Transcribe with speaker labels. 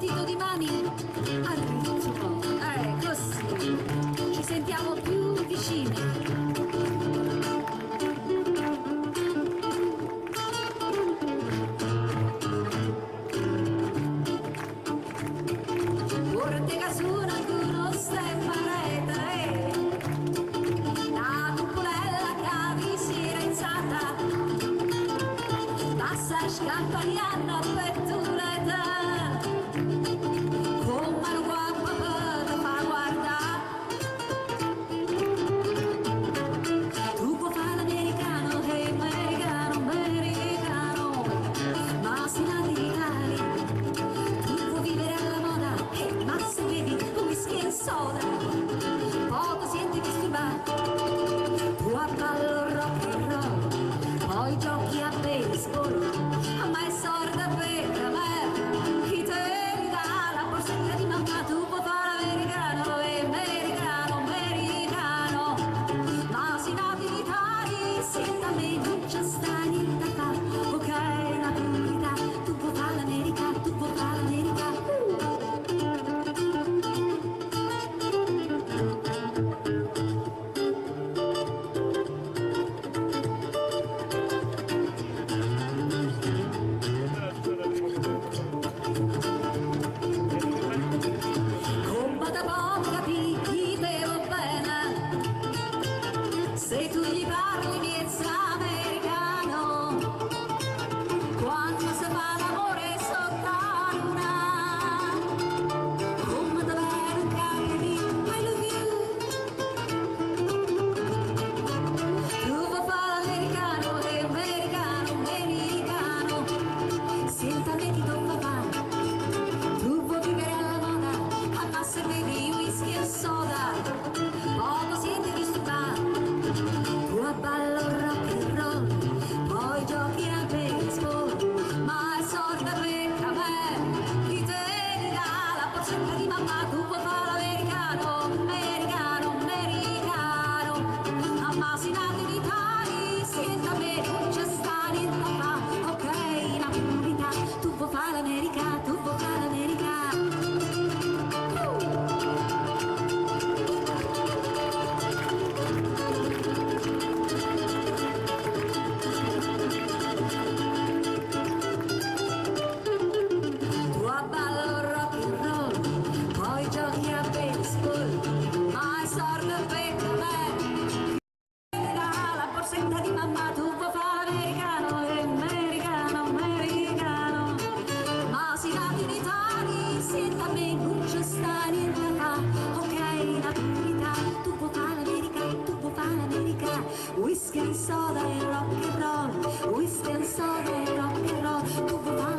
Speaker 1: battito di mani al ritmo, così ci sentiamo più vicini. Portega su alcuno stemma rete, la cupolella che vi si era alzata, passa scampagliando per tuleta, con mano guapa per fa guardare. Tu puoi fare l'americano, americano, americano, ma si la d'Italia. Tu puoi vivere alla moda, ma se bevi whisky e soda, poco sienti disturbato. Tu a ballo rock and roll, poi giochi a baseball, a me è sorda per me, chi te dà la borsetta di mamma. Tu puoi fare l'americano, americano, americano, ma si nati in Italia, senta a me non c'è sta niente da fare, ok, la purità. Tu puoi fare l'America, tu puoi fare l'America. Se tu gli parli miezza americano, quando si fa l'amore sotto la luna, come dov'è un cambio di I love you. Tu vuoi fare l'americano, americano, americano, senta me ti tocca fare. Tu vuoi vivere alla moda, ma se bevi whisky e soda, poco siete disturbati. Tu a ballo rock and roll, poi giochi a baseball, ma è sorda per a me, chi te dà la borsetta di mamma. Tu puoi fare l'americano, americano, americano, ma si nati in Italia, senta me non c'è sta niente da fare, ok, la purità. Tu puoi fare l'America, tu puoi fare l'America. Giochi a baseball, ma è sorda per me, la borsetta di mamma. Tu puoi fare l'americano, americano, americano, ma si nati in Italia, senta a me non c'è sta niente da fare, ok, la purità. Tu puoi fare l'America, tu puoi fare l'America, whisky and soda e rock and roll, whisky and soda e rock and roll, tu puoi fare